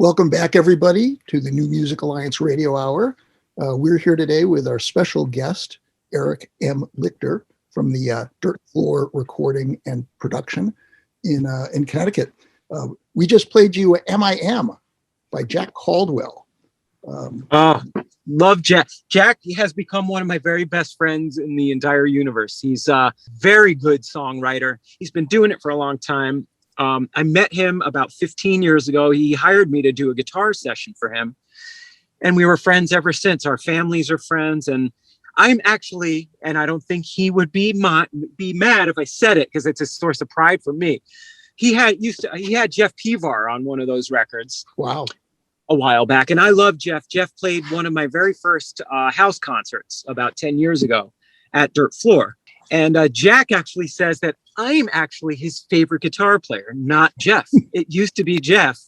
Welcome back, everybody, to the New Music Alliance Radio Hour. We're here today with our special guest, Eric M. Lichter, from the Dirt Floor Recording and Production in Connecticut. We just played you M.I.M. by Jack Caldwell. Love Jack. Jack has become one of my very best friends in the entire universe. He's a very good songwriter. He's been doing it for a long time. I met him about 15 years ago. He hired me to do a guitar session for him. And we were friends ever since. Our families are friends. And I'm actually, and I don't think he would be mad if I said it, because it's a source of pride for me. He had Jeff Pivar on one of those records. Wow. A while back. And I love Jeff. Jeff played one of my very first house concerts about 10 years ago at Dirt Floor. And Jack actually says that I'm actually his favorite guitar player, not Jeff. It used to be Jeff.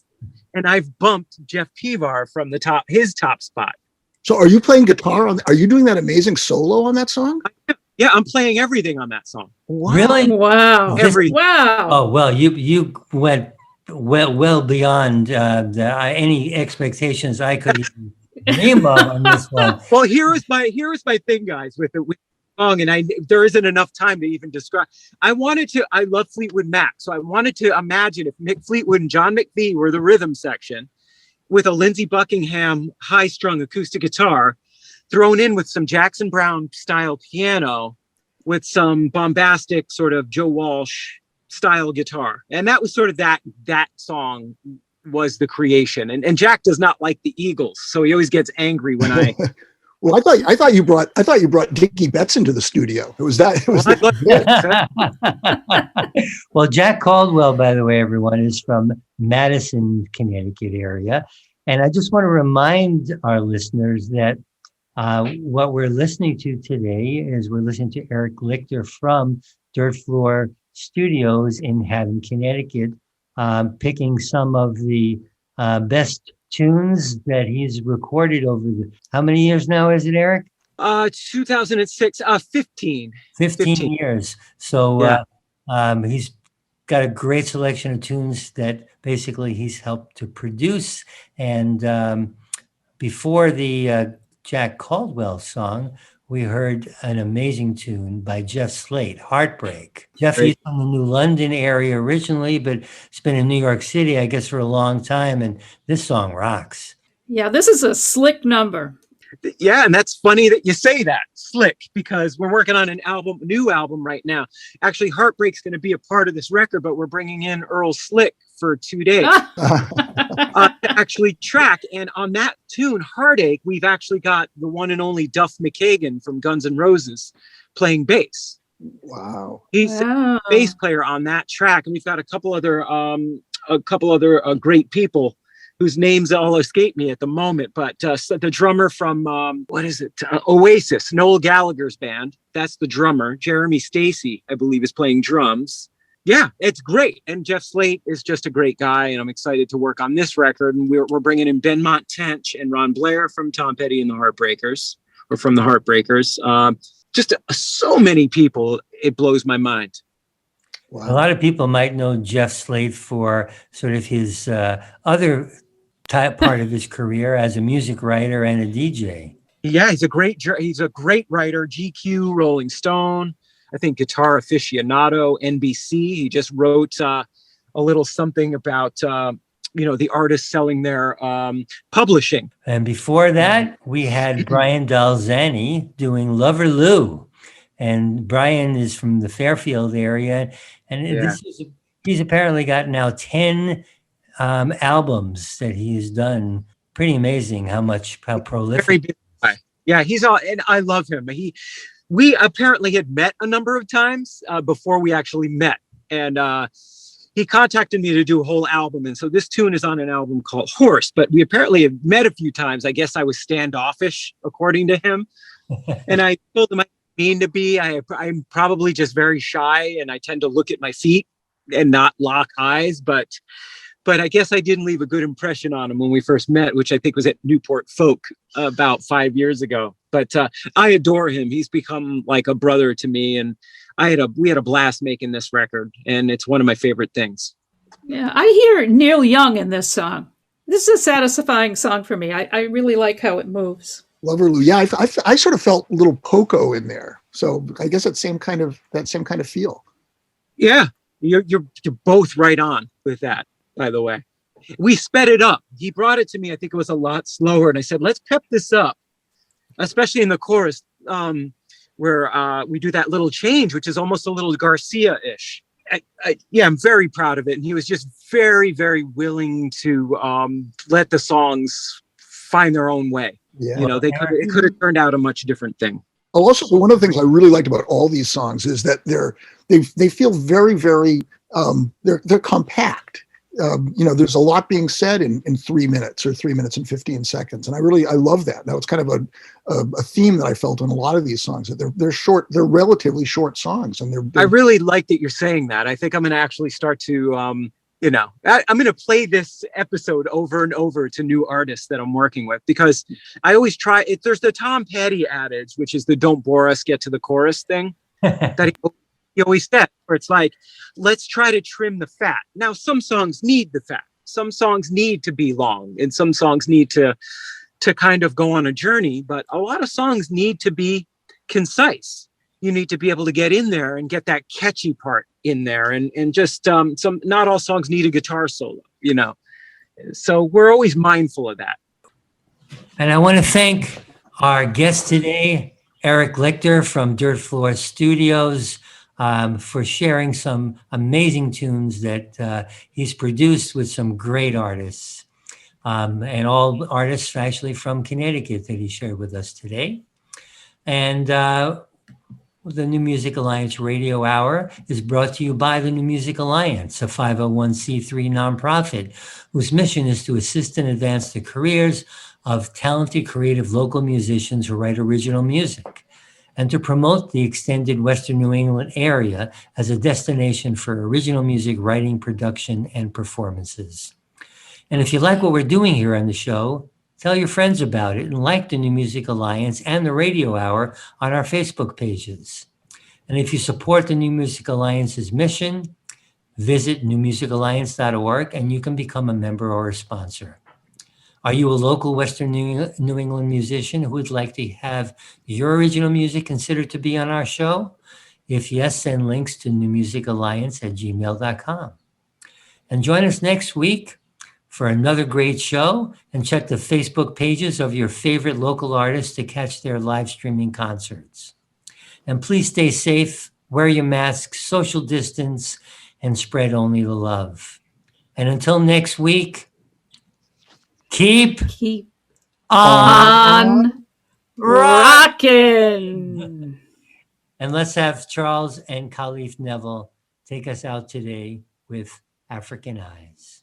And I've bumped Jeff Pivar from his top spot. So are you playing guitar are you doing that amazing solo on that song? Yeah, I'm playing everything on that song. Wow. Really? Wow. Wow. Oh, well, you went well beyond any expectations I could even dream of on this one. Well, here is my thing, guys, with the song, and there isn't enough time to even describe. I love Fleetwood Mac, so I wanted to imagine if Mick Fleetwood and John McVie were the rhythm section, with a Lindsey Buckingham high-strung acoustic guitar, thrown in with some Jackson Browne style piano, with some bombastic sort of Joe Walsh style guitar. And that was sort of that song was the creation. And Jack does not like the Eagles, so he always gets angry when I Well, I thought you brought Dickie Betts into the studio. Well, Jack Caldwell, by the way, everyone, is from Madison, Connecticut area. And I just want to remind our listeners that what we're listening to today is we're listening to Eric Lichter from Dirt Floor Studios in Haven, Connecticut, picking some of the best tunes that he's recorded over how many years now is it, Eric? 2006, 15 years. So yeah. He's got a great selection of tunes that basically he's helped to produce. And before the Jack Caldwell song, we heard an amazing tune by Jeff Slate, Heartbreak. Jeff is from the New London area originally, but it's been in New York City, I guess, for a long time. And this song rocks. Yeah, this is a slick number. Yeah, and that's funny that you say that, slick, because we're working on a new album right now. Actually, Heartbreak's going to be a part of this record, but we're bringing in Earl Slick for 2 days to actually track. And on that tune, Heartache, we've actually got the one and only Duff McKagan from Guns N' Roses playing bass. Wow. He's a bass player on that track. And we've got a couple other great people whose names all escape me at the moment, but the drummer from Oasis, Noel Gallagher's band, that's the drummer. Jeremy Stacy, I believe, is playing drums. Yeah, it's great. And Jeff Slate is just a great guy, and I'm excited to work on this record. And we're bringing in Benmont Tench and Ron Blair from Tom Petty and the Heartbreakers, or from the Heartbreakers. Just so many people, it blows my mind. Wow. A lot of people might know Jeff Slate for sort of his other part of his career as a music writer and a DJ. Yeah, he's a great writer. GQ, Rolling Stone, I think Guitar Aficionado, NBC. He just wrote a little something about the artists selling their publishing. And before that, we had Brian Dalzani doing Lover Lou. And Brian is from the Fairfield area. And he's apparently got now 10 albums that he has done. Pretty amazing how prolific. Very big guy. Yeah, and I love him. We apparently had met a number of times before we actually met. And he contacted me to do a whole album. And so this tune is on an album called Horse, but we apparently have met a few times. I guess I was standoffish, according to him. And I told him I didn't mean to be. I'm probably just very shy, and I tend to look at my feet and not lock eyes. But I guess I didn't leave a good impression on him when we first met, which I think was at Newport Folk about 5 years ago. But I adore him. He's become like a brother to me. And we had a blast making this record. And it's one of my favorite things. Yeah, I hear Neil Young in this song. This is a satisfying song for me. I really like how it moves. Loverloo. Yeah, I sort of felt a little Poco in there. So I guess that same kind of feel. Yeah, you're both right on with that, by the way. We sped it up. He brought it to me. I think it was a lot slower. And I said, let's pep this up, especially in the chorus, where we do that little change, which is almost a little Garcia-ish. I'm very proud of it. And he was just very, very willing to let the songs find their own way. Yeah. You know, it could have turned out a much different thing. Oh, also, one of the things I really liked about all these songs is that they feel very, very they're compact. There's a lot being said in 3 minutes or 3 minutes and 15 seconds, and I love that. Now it's kind of a theme that I felt in a lot of these songs, that they're short, they're relatively short songs, and I really like that you're saying that. I think I'm going to actually start to I'm going to play this episode over and over to new artists that I'm working with, because I always try it. There's the Tom Petty adage, which is the "don't bore us, get to the chorus" thing that he always said, where it's like, let's try to trim the fat. Now, some songs need the fat. Some songs need to be long, and some songs need to kind of go on a journey. But a lot of songs need to be concise. You need to be able to get in there and get that catchy part in there, and just not all songs need a guitar solo, so we're always mindful of that. And I want to thank our guest today, Eric Lichter from Dirt Floor Studios, for sharing some amazing tunes that he's produced with some great artists, and all artists actually from Connecticut that he shared with us today. And the New Music Alliance Radio Hour is brought to you by the New Music Alliance, a 501c3 nonprofit whose mission is to assist and advance the careers of talented, creative local musicians who write original music, and to promote the extended Western New England area as a destination for original music writing, production, and performances. And if you like what we're doing here on the show, tell your friends about it and like the New Music Alliance and the Radio Hour on our Facebook pages. And if you support the New Music Alliance's mission, visit newmusicalliance.org and you can become a member or a sponsor. Are you a local Western New England musician who would like to have your original music considered to be on our show? If yes, send links to newmusicalliance@gmail.com. And join us next week for another great show, and check the Facebook pages of your favorite local artists to catch their live streaming concerts. And please stay safe, wear your mask, social distance, and spread only the love. And until next week, keep on rocking. And let's have Charles and Khalif Neville take us out today with African Eyes.